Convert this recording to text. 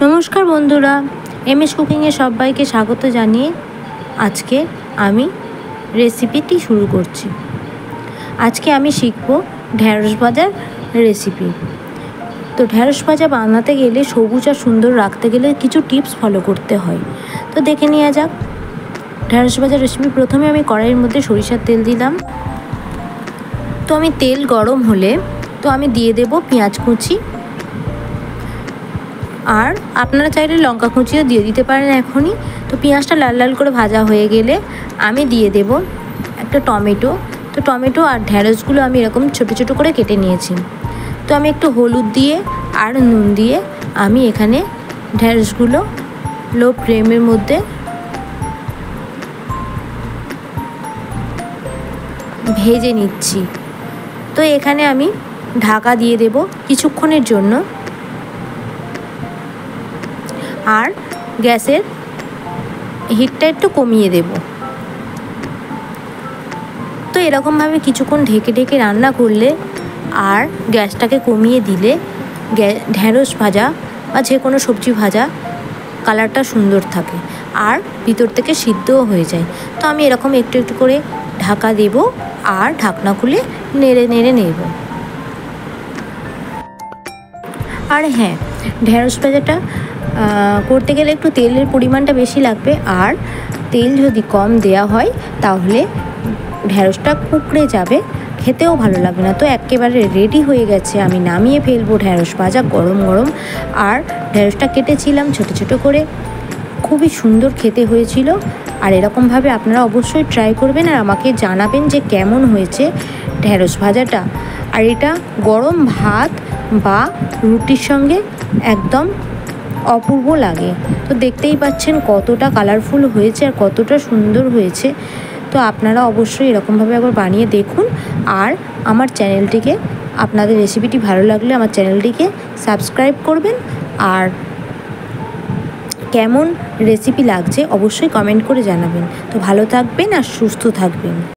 নমস্কার বন্ধুরা, এমএস কুকিংয়ে সবাইকে স্বাগত জানিয়ে আজকে আমি রেসিপিটি শুরু করছি। আজকে আমি শিখব ঢ্যাঁড়স ভাজার রেসিপি। তো ঢ্যাঁড়স ভাজা বানাতে গেলে সবুজ আর সুন্দর রাখতে গেলে কিছু টিপস ফলো করতে হয়। তো দেখে নেওয়া যাক ঢ্যাঁড়স ভাজার রেসিপি। প্রথমে আমি কড়াইয়ের মধ্যে সরিষার তেল দিলাম। তো আমি তেল গরম হলে আমি দিয়ে দেব পেঁয়াজ কুচি, আর আপনারা চাইলে লঙ্কা কুচিও দিয়ে দিতে পারেন এখনই। তো পেঁয়াজটা লাল লাল করে ভাজা হয়ে গেলে আমি দিয়ে দেব একটা টমেটো। তো টমেটো আর ঢ্যাঁড়সগুলো আমি এরকম ছোটো ছোটো করে কেটে নিয়েছি। তো আমি একটু হলুদ দিয়ে আর নুন দিয়ে আমি এখানে ঢ্যাঁড়সগুলো লো ফ্লেমের মধ্যে ভেজে নিচ্ছি। তো এখানে আমি ঢাকা দিয়ে দেব কিছুক্ষণের জন্য, আর গ্যাসের হিটটা একটু কমিয়ে দেব। তো এরকমভাবে কিছুক্ষণ ঢেকে ঢেকে রান্না করলে আর গ্যাসটাকে কমিয়ে দিলে ঢ্যাঁড়স ভাজা বা যে কোনো সবজি ভাজা কালারটা সুন্দর থাকে আর ভিতর থেকে সিদ্ধও হয়ে যায়। তো আমি এরকম একটু একটু করে ঢাকা দেব আর ঢাকনা খুলে নেড়ে নেড়ে নেব। আর হ্যাঁ, ঢ্যাঁড়স ভাজাটা করতে গেলে একটু তেলের পরিমাণটা বেশি লাগবে, আর তেল যদি কম দেওয়া হয় তাহলে ঢ্যাঁড়সটা কুকড়ে যাবে, খেতেও ভালো লাগবে না। তো একেবারে রেডি হয়ে গেছে, আমি নামিয়ে ফেলবো ঢ্যাঁড়স ভাজা গরম গরম। আর ঢ্যাঁড়সটা কেটেছিলাম ছোটো ছোটো করে, খুবই সুন্দর খেতে হয়েছিল। আর এরকমভাবে আপনারা অবশ্যই ট্রাই করবেন আর আমাকে জানাবেন যে কেমন হয়েছে ঢ্যাঁড়স ভাজাটা। আর এটা গরম ভাত বা রুটির সঙ্গে একদম অপূর্ব লাগে। তো দেখতেই পাচ্ছেন কতটা কালারফুল হয়েছে আর কতটা সুন্দর হয়েছে। তো আপনারা অবশ্যই এরকমভাবে একবার বানিয়ে দেখুন। আর আমার চ্যানেলটিকে, আপনাদের রেসিপিটি ভালো লাগলে আমার চ্যানেলটিকে সাবস্ক্রাইব করবেন। আর কেমন রেসিপি লাগছে অবশ্যই কমেন্ট করে জানাবেন। তো ভালো থাকবেন আর সুস্থ থাকবেন।